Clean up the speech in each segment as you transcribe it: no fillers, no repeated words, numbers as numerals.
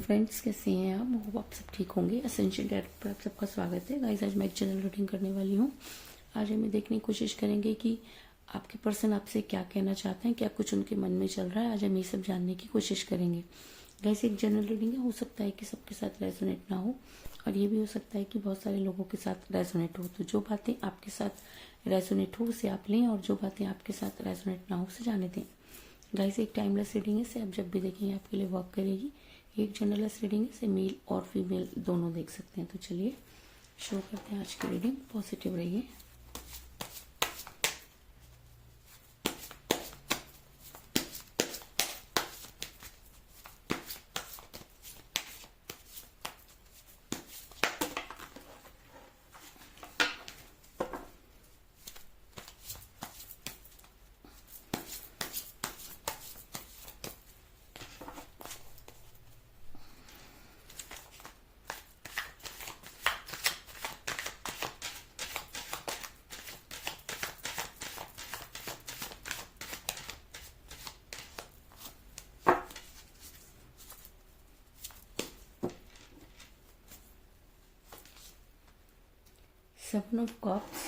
Friends, कैसे हैं आप? होप आप सब ठीक होंगे। एसेंशियल टैरो पर आप सबका स्वागत है। गाइस, आज मैं एक जनरल रीडिंग करने वाली हूँ। आज हम देखने की कोशिश करेंगे कि आपके पर्सन आपसे क्या कहना चाहते हैं, क्या कुछ उनके मन में चल रहा है। आज हम ये सब जानने की कोशिश करेंगे। गाइस, एक जनरल रीडिंग है, हो सकता है कि सबके साथ रेजोनेट ना हो, और ये भी हो सकता है कि बहुत सारे लोगों के साथ रेजोनेट हो। तो जो बातें आपके साथ रेजोनेट हो उसे आप लें, और जो बातें आपके साथ रेजोनेट ना हो उसे जाने दें। गाइस, एक टाइमलेस रीडिंग है, इसे आप जब भी देखेंगे आपके लिए वर्क करेगी। एक जनरलेस रीडिंग है, इसे मेल और फीमेल दोनों देख सकते हैं। तो चलिए शुरू करते हैं आज की रीडिंग। पॉजिटिव रहिए। Seven of Cups,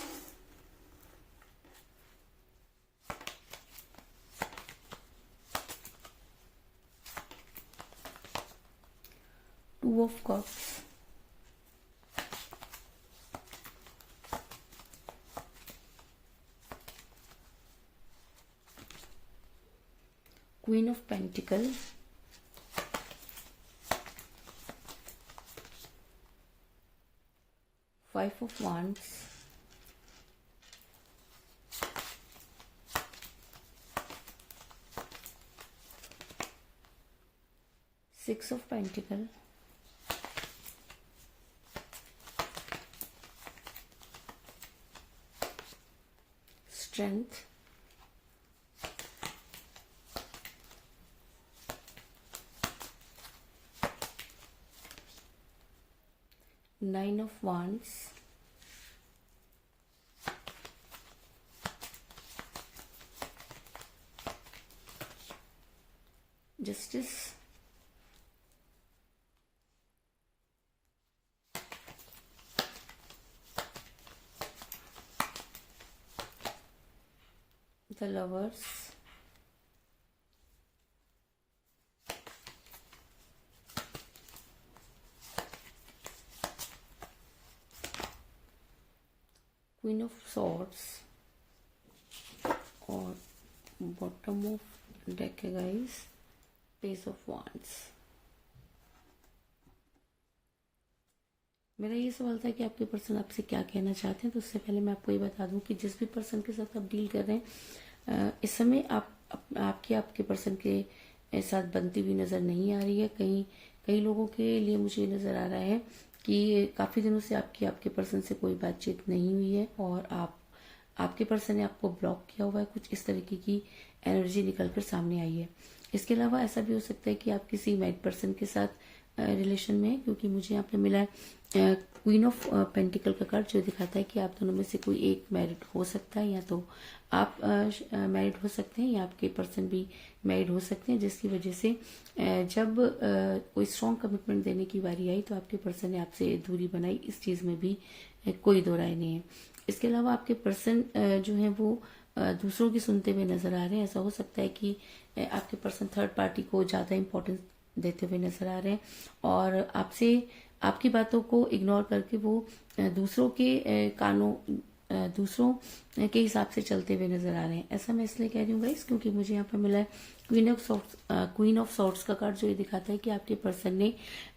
Two of Cups, Queen of Pentacles, Five of Wands, Six of Pentacles, Strength, Nine of Wands, Justice, the Lovers, Queen of Swords, और बॉटम ऑफ डेक है गाइस, पेज ऑफ वांड्स। मेरा ये सवाल था कि आपके person आपसे क्या कहना चाहते हैं। तो उससे पहले मैं आपको ये बता दूं कि जिस भी पर्सन के साथ आप डील कर रहे हैं, इस समय आपके पर्सन के साथ बनती हुई नज़र नहीं आ रही है। कई लोगों के लिए मुझे नज़र आ रहा है कि काफ़ी दिनों से आपके पर्सन से कोई बातचीत नहीं हुई है, और आपके पर्सन ने आपको ब्लॉक किया हुआ है। कुछ इस तरीके की एनर्जी निकलकर सामने आई है। इसके अलावा ऐसा भी हो सकता है कि आप किसी मैरिड पर्सन के साथ रिलेशन में है, क्योंकि मुझे यहाँ पे मिला है क्वीन ऑफ पेंटिकल का कार्ड, जो दिखाता है कि आप दोनों में से कोई एक मैरिड हो सकता है, या तो आप मैरिड हो सकते हैं या आपके पर्सन भी मैरिड हो सकते हैं, जिसकी वजह से जब कोई स्ट्रॉन्ग कमिटमेंट देने की बारी आई तो आपके पर्सन ने आपसे दूरी बनाई। इस चीज़ में भी कोई दो राय नहीं है। इसके अलावा आपके पर्सन जो है वो दूसरों की सुनते हुए नजर आ रहे हैं। ऐसा हो सकता है कि आपके पर्सन थर्ड पार्टी को ज़्यादा इंपॉर्टेंस देते हुए नजर आ रहे हैं, और आपकी बातों को इग्नोर करके वो दूसरों के हिसाब से चलते हुए नजर आ रहे हैं। ऐसा मैं इसलिए कह रही हूँ गाइस, क्योंकि मुझे यहाँ पर मिला है क्वीन ऑफ सॉर्ट्स का कार्ड, जो ये दिखाता है कि आपके पर्सन ने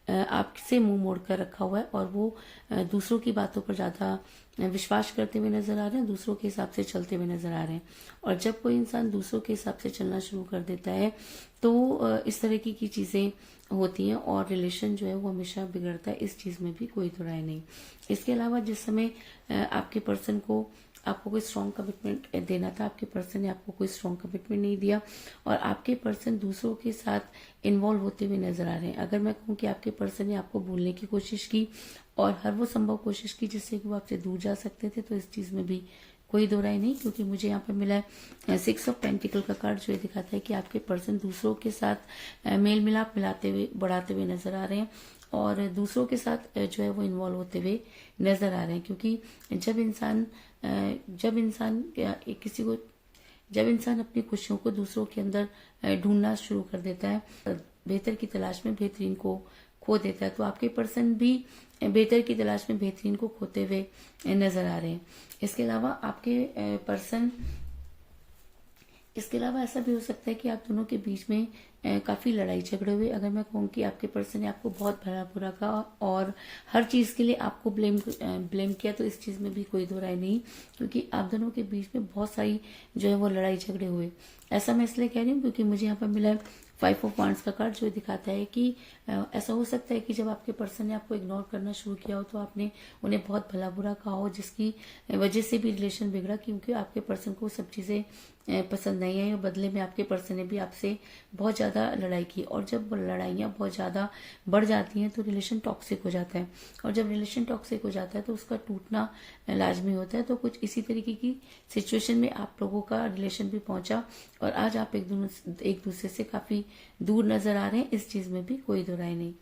आपसे मुंह मोड़ कर रखा हुआ है, और वो दूसरों की बातों पर ज्यादा विश्वास करते हुए नजर आ रहे हैं, दूसरों के हिसाब से चलते हुए नजर आ रहे हैं। और जब कोई इंसान दूसरों के हिसाब से चलना शुरू कर देता है तो इस तरह की चीजें होती हैं, और रिलेशन जो है वो हमेशा बिगड़ता है। इस चीज में भी कोई दो राय नहीं। इसके अलावा जिस समय आपके पर्सन को आपको कोई स्ट्रॉन्ग कमिटमेंट देना था, आपके पर्सन ने आपको कोई स्ट्रॉन्ग कमिटमेंट नहीं दिया, और आपके पर्सन दूसरों के साथ इन्वॉल्व होते हुए नजर आ रहे हैं। अगर मैं कहूँ कि आपके पर्सन ने आपको भूलने की कोशिश की और हर वो संभव कोशिश की जिससे कि वो आपसे दूर जा सकते थे, तो इस चीज में भी कोई दो राय नहीं, क्योंकि मुझे यहाँ पर मिला है 6 ऑफ पेंटिकल का कार्ड, जो ये दिखाता है कि आपके पर्सन दूसरों के साथ मेल मिलाप मिलाते हुए बढ़ाते हुए नजर आ रहे हैं और दूसरों के साथ जो है वो इन्वॉल्व होते हुए नजर आ रहे हैं। क्योंकि जब इंसान अपनी खुशियों को दूसरों के अंदर ढूंढना शुरू कर देता है, बेहतर की तलाश में बेहतरीन को खो देता है, तो आपके पर्सन भी बेहतर की तलाश में बेहतरीन को खोते हुए नजर आ रहे हैं। इसके अलावा ऐसा भी हो सकता है कि आप दोनों के बीच में काफी लड़ाई झगड़े हुए। अगर मैं कहूँ कि आपके पर्सन ने आपको बहुत भला बुरा कहा और हर चीज के लिए आपको ब्लेम किया, तो इस चीज में भी कोई दो राय नहीं, क्योंकि आप दोनों के बीच में बहुत सारी जो है वो लड़ाई झगड़े हुए। ऐसा मैं इसलिए कह रही हूँ क्योंकि मुझे यहाँ पर मिला है 5 ऑफ वांड्स का कार्ड, जो दिखाता है कि ऐसा हो सकता है कि जब आपके पर्सन ने आपको इग्नोर करना शुरू किया हो तो आपने उन्हें बहुत भला बुरा कहा हो, जिसकी वजह से भी रिलेशन बिगड़ा, क्योंकि आपके पर्सन को सब चीजें पसंद नहीं आई और बदले में आपके पर्सन ने भी आपसे बहुत ज्यादा लड़ाई की। और जब लड़ाइयाँ बहुत ज्यादा बढ़ जाती हैं तो रिलेशन टॉक्सिक हो जाता है, और जब रिलेशन टॉक्सिक हो जाता है तो उसका टूटना लाजमी होता है। तो कुछ इसी तरीके की सिचुएशन में आप लोगों का रिलेशन भी पहुंचा और आज आप एक दूसरे से काफी दूर नजर आ रहे हैं, इस चीज में भी कोई दो राय नहीं।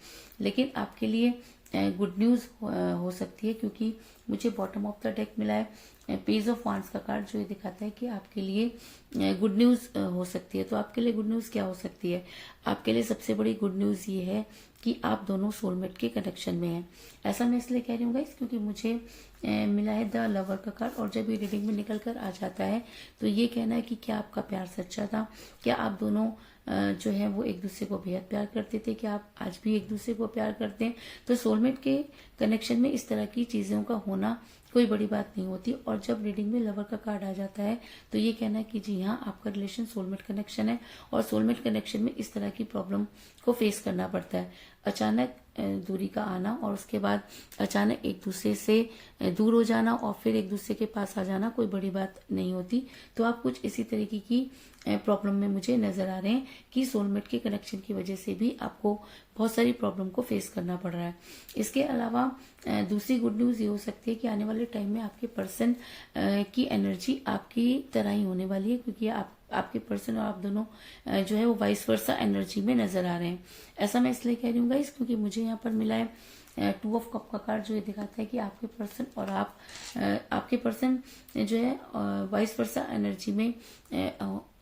लेकिन आपके लिए गुड न्यूज हो सकती है, क्योंकि मुझे बॉटम ऑफ द डेक मिला है पेज ऑफ वांड्स का कार्ड, जो ये दिखाता है कि आपके लिए गुड न्यूज हो सकती है। तो आपके लिए गुड न्यूज क्या हो सकती है? आपके लिए सबसे बड़ी गुड न्यूज ये है कि आप दोनों सोलमेट के कनेक्शन में हैं। ऐसा मैं इसलिए कह रही हूँ गाइस क्योंकि मुझे मिला है द लवर का कार्ड, और जब ये रीडिंग में निकल कर आ जाता है तो ये कहना है कि क्या आपका प्यार सच्चा था, क्या आप दोनों जो है वो एक दूसरे को बेहद प्यार करते थे, क्या आप आज भी एक दूसरे को प्यार करते हैं। तो सोलमेट के कनेक्शन में इस तरह की चीजों का होना कोई बड़ी बात नहीं होती। और जब रीडिंग में लवर का कार्ड आ जाता है तो ये कहना है कि जी हाँ, आपका रिलेशन सोलमेट कनेक्शन है, और सोलमेट कनेक्शन में इस तरह की प्रॉब्लम को फेस करना पड़ता है। अचानक दूरी का आना और उसके बाद अचानक एक दूसरे से दूर हो जाना और फिर एक दूसरे के पास आ जाना कोई बड़ी बात नहीं होती। तो आप कुछ इसी तरीके की प्रॉब्लम में मुझे नजर आ रहे हैं कि सोलमेट के कनेक्शन की वजह से भी आपको बहुत सारी प्रॉब्लम को फेस करना पड़ रहा है। इसके अलावा दूसरी गुड न्यूज ये हो सकती है कि आने वाले टाइम में आपके पर्सन की एनर्जी आपकी तरह ही होने वाली है, क्योंकि आपके पर्सन और आप दोनों जो है वो वाइस वर्सा एनर्जी में नजर आ रहे हैं। ऐसा मैं इसलिए कह रही हूँ गाइस क्योंकि मुझे यहाँ पर मिला है 2 ऑफ कप का कार्ड, जो ये दिखाता है कि आपके पर्सन और आपके पर्सन जो है वाइस वर्सा एनर्जी में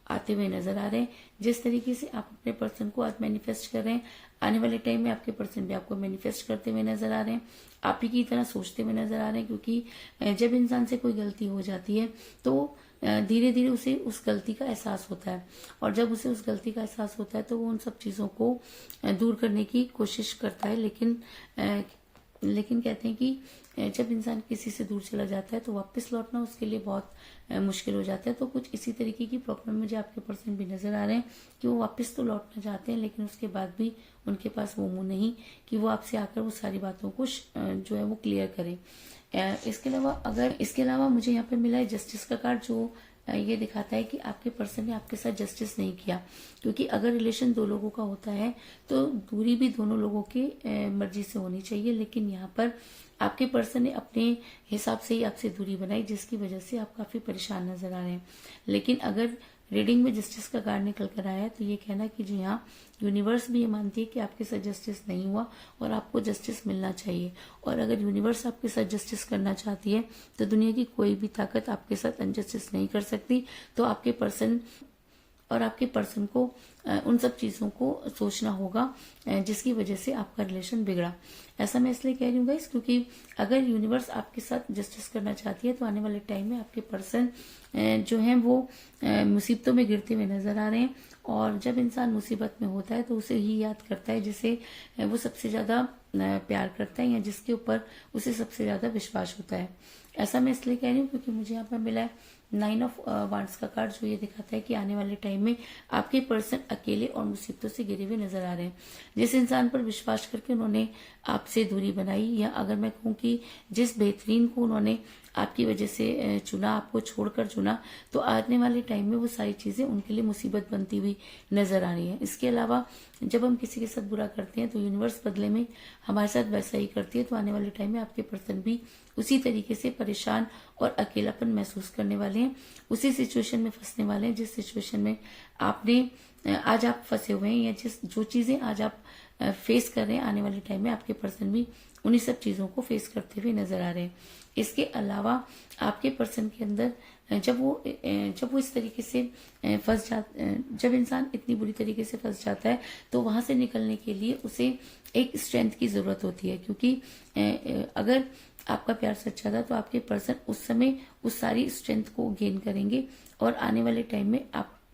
आते हुए नजर आ रहे हैं। जिस तरीके से आप अपने पर्सन को आज मैनिफेस्ट कर रहे हैं, आने वाले टाइम में आपके पर्सन भी आपको मैनिफेस्ट करते हुए नजर आ रहे हैं, आप ही की तरह सोचते हुए नजर आ रहे हैं। क्योंकि जब इंसान से कोई गलती हो जाती है तो धीरे धीरे उसे उस गलती का एहसास होता है, और जब उसे उस गलती का एहसास होता है तो वो उन सब चीजों को दूर करने की कोशिश करता है। लेकिन कहते हैं कि जब इंसान किसी से दूर चला जाता है तो वापस लौटना उसके लिए बहुत मुश्किल हो जाता है। तो कुछ इसी तरीके की प्रॉब्लम मुझे आपके पर्सन भी नजर आ रहे हैं कि वो वापस तो लौटना चाहते हैं, लेकिन उसके बाद भी उनके पास वो मुंह नहीं कि वो आपसे आकर वो सारी बातों को जो है वो क्लियर करें। इसके अलावा मुझे यहाँ पे मिला है जस्टिस का कार्ड, जो ये दिखाता है कि आपके पर्सन ने आपके साथ जस्टिस नहीं किया। क्योंकि अगर रिलेशन दो लोगों का होता है तो दूरी भी दोनों लोगों की मर्जी से होनी चाहिए, लेकिन यहाँ पर आपके पर्सन ने अपने हिसाब से ही आपसे दूरी बनाई, जिसकी वजह से आप काफी परेशान नजर आ रहे हैं। लेकिन अगर रीडिंग में जस्टिस का कार्ड निकल कर आया है तो ये कहना कि जी हाँ, यूनिवर्स भी ये मानती है कि आपके साथ जस्टिस नहीं हुआ और आपको जस्टिस मिलना चाहिए। और अगर यूनिवर्स आपके साथ जस्टिस करना चाहती है तो दुनिया की कोई भी ताकत आपके साथ अनजस्टिस नहीं कर सकती। तो आपके पर्सन को उन सब चीजों को सोचना होगा जिसकी वजह से आपका रिलेशन बिगड़ा। ऐसा मैं इसलिए कह रही हूँ गाइस क्योंकि अगर यूनिवर्स आपके साथ जस्टिस करना चाहती है तो आने वाले टाइम में आपके पर्सन जो है वो मुसीबतों में गिरते हुए नजर आ रहे हैं। और जब इंसान मुसीबत में होता है तो उसे ही याद करता है जिसे वो सबसे ज्यादा प्यार करता है या जिसके ऊपर उसे सबसे ज्यादा विश्वास होता है। ऐसा मैं इसलिए कह रही हूँ क्योंकि मुझे यहाँ पर मिला है 9 ऑफ वांड्स का कार्ड, जो ये दिखाता है कि आने वाले टाइम में आपके पर्सन अकेले और मुसीबतों से घिरे हुए नजर आ रहे हैं। जिस इंसान पर विश्वास करके उन्होंने आपसे दूरी बनाई, या अगर मैं कहूँ कि जिस बेहतरीन को उन्होंने आपकी वजह से चुना, आपको छोड़कर चुना, तो आने वाले टाइम में वो सारी चीजें उनके लिए मुसीबत बनती हुई नजर आ रही है। इसके अलावा जब हम किसी के साथ बुरा करते हैं तो यूनिवर्स बदले में हमारे साथ वैसा ही करती है। तो आने वाले टाइम में आपके पर्सन भी उसी तरीके से परेशान और अकेलापन महसूस करने वाले हैं, उसी सिचुएशन में फंसने वाले हैं जिस सिचुएशन में आज आप फंसे हुए हैं, या जो चीजें आज आप फेस कर रहे हैं, आने वाले टाइम में आपके पर्सन भी उन्हीं सब चीजों को फेस करते हुए नजर आ रहे हैं। इसके अलावा आपके पर्सन के अंदर जब वो इस तरीके से जब इंसान इतनी बुरी तरीके से फंस जाता है तो वहां से निकलने के लिए उसे एक स्ट्रेंथ की जरूरत होती है, क्योंकि अगर आपका प्यार सच्चा था तो आपके पर्सन उस समय उस सारी स्ट्रेंथ को गेन करेंगे और आने वाले टाइम में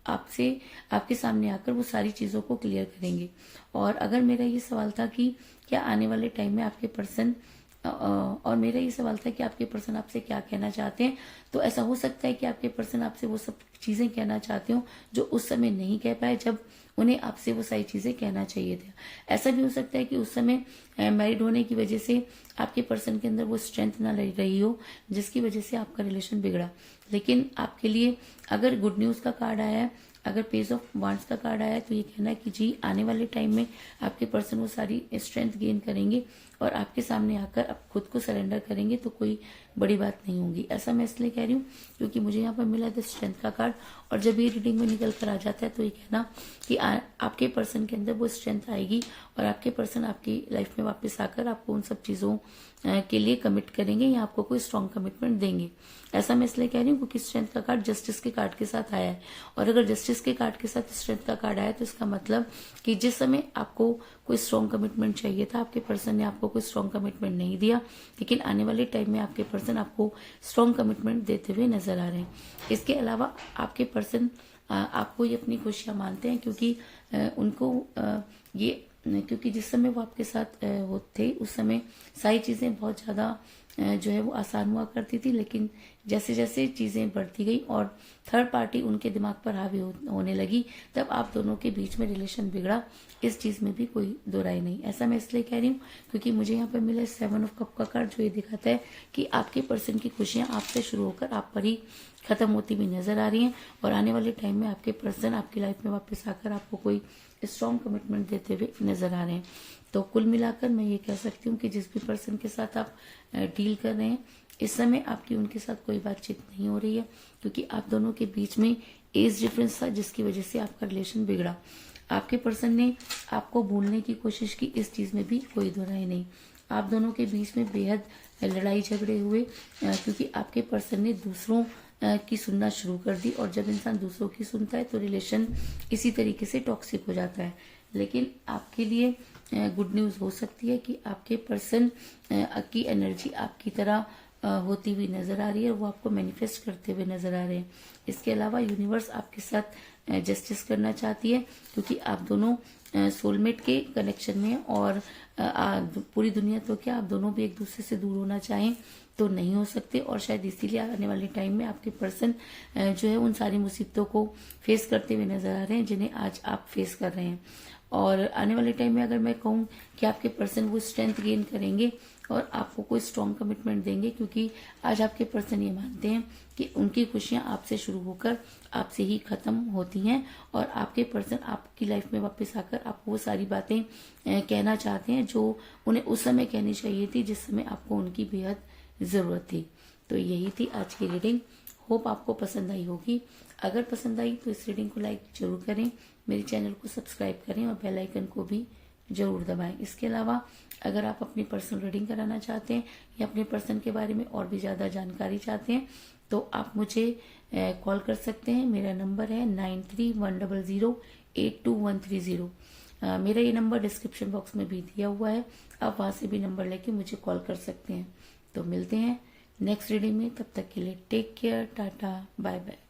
आपके सामने आकर वो सारी चीजों को क्लियर करेंगे। और अगर मेरा ये सवाल था कि क्या आने वाले टाइम में आपके पर्सन आपके पर्सन आपसे क्या कहना चाहते हैं, तो ऐसा हो सकता है कि आपके पर्सन आपसे वो सब चीजें कहना चाहते हो जो उस समय नहीं कह पाए जब उन्हें आपसे वो सारी चीजें कहना चाहिए था। ऐसा भी हो सकता है कि उस समय मैरिड होने की वजह से आपके पर्सन के अंदर वो स्ट्रेंथ ना रही हो जिसकी वजह से आपका रिलेशन बिगड़ा। लेकिन आपके लिए अगर गुड न्यूज का कार्ड आया है, अगर पेज ऑफ वांड्स का कार्ड आया है, तो ये कहना है कि जी आने वाले टाइम में आपके पर्सन वो सारी स्ट्रेंथ गेन करेंगे और आपके सामने आकर आप खुद को सरेंडर करेंगे, तो कोई बड़ी बात नहीं होगी। ऐसा मैं इसलिए कह रही हूँ क्योंकि मुझे यहाँ पर मिला है स्ट्रेंथ का कार्ड, और जब ये रीडिंग में निकल कर आ जाता है तो ये कहना कि आपके पर्सन के अंदर वो स्ट्रेंथ आएगी और आपके पर्सन आपकी लाइफ में वापस आकर आपको उन सब चीजों के लिए कमिट करेंगे या आपको कोई स्ट्रॉन्ग कमिटमेंट देंगे। ऐसा मैं इसलिए कह रही हूँ क्योंकि स्ट्रेंथ का कार्ड जस्टिस के कार्ड के साथ आया है, और अगर जस्टिस के कार्ड के साथ स्ट्रेंथ का कार्ड आया तो इसका मतलब कि जिस समय आपको कोई स्ट्रॉन्ग कमिटमेंट चाहिए था, आपके पर्सन ने आपको कोई स्ट्रॉन्ग कमिटमेंट नहीं दिया, लेकिन आने वाले टाइम में आपके पर्सन आपको स्ट्रॉन्ग कमिटमेंट देते हुए नजर आ रहे हैं। इसके अलावा आपके पर्सन आपको ये अपनी खुशियां मानते हैं, क्योंकि क्योंकि जिस समय वो आपके साथ थे उस समय सारी चीजें बहुत ज्यादा जो है वो आसान हुआ करती थी, लेकिन जैसे जैसे चीजें बढ़ती गई और थर्ड पार्टी उनके दिमाग पर हावी होने लगी, तब आप दोनों के बीच में रिलेशन बिगड़ा। इस चीज में भी कोई दो राय नहीं। ऐसा मैं इसलिए कह रही हूँ क्योंकि मुझे यहाँ पर मिला 7 ऑफ कप का कार्ड, जो ये दिखाता है कि आपके पर्सन की खुशियां आपसे शुरू होकर आप पर ही खत्म होती हुई नजर आ रही हैं, और आने वाले टाइम में आपके पर्सन आपकी लाइफ में वापस आकर आपको कोई स्ट्रॉन्ग कमिटमेंट देते हुए नजर आ रहे हैं। तो कुल मिलाकर मैं ये कह सकती हूँ कि जिस भी पर्सन के साथ आप डील कर रहे हैं, इस समय आपकी उनके साथ कोई बातचीत नहीं हो रही है, क्योंकि आप दोनों के बीच में एज डिफरेंस था जिसकी वजह से आपका रिलेशन बिगड़ा। आपके पर्सन ने आपको भूलने की कोशिश की, इस चीज में भी कोई दो राय नहीं। आप दोनों के बीच में बेहद लड़ाई झगड़े हुए, क्योंकि आपके पर्सन ने दूसरों की सुनना शुरू कर दी, और जब इंसान दूसरों की सुनता है तो रिलेशन इसी तरीके से टॉक्सिक हो जाता है। लेकिन आपके लिए गुड न्यूज हो सकती है कि आपके पर्सन की एनर्जी आपकी तरह होती हुई नजर आ रही है, और वो आपको मैनिफेस्ट करते हुए नजर आ रहे हैं। इसके अलावा यूनिवर्स आपके साथ जस्टिस करना चाहती है, क्योंकि आप दोनों सोलमेट के कनेक्शन में, और पूरी दुनिया तो क्या, आप दोनों भी एक दूसरे से दूर होना चाहें तो नहीं हो सकते, और शायद इसीलिए आने वाले टाइम में आपके पर्सन जो है उन सारी मुसीबतों को फेस करते हुए नजर आ रहे हैं जिन्हें आज आप फेस कर रहे हैं। और आने वाले टाइम में अगर मैं कहूँ कि आपके पर्सन वो स्ट्रेंथ गेन करेंगे और आपको कोई स्ट्रॉन्ग कमिटमेंट देंगे, क्योंकि आज आपके पर्सन ये मानते हैं कि उनकी खुशियां आपसे शुरू होकर आपसे ही खत्म होती हैं, और आपके पर्सन आपकी लाइफ में वापस आकर आपको वो सारी बातें कहना चाहते हैं जो उन्हें उस समय कहनी चाहिए थी जिस समय आपको उनकी बेहद जरूरत थी। तो यही थी आज की रीडिंग। होप आपको पसंद आई होगी। अगर पसंद आई तो इस रीडिंग को लाइक जरूर करें, मेरे चैनल को सब्सक्राइब करें और बेल आइकन को भी जरूर दबाएं। इसके अलावा अगर आप अपनी पर्सनल रीडिंग कराना चाहते हैं या अपने पर्सन के बारे में और भी ज्यादा जानकारी चाहते हैं तो आप मुझे कॉल कर सकते हैं। मेरा नंबर है 9310082130। मेरा ये नंबर डिस्क्रिप्शन बॉक्स में भी दिया हुआ है, आप वहां से भी नंबर लेके मुझे कॉल कर सकते हैं। तो मिलते हैं नेक्स्ट रीडिंग में, तब तक के लिए take care, tata, bye bye.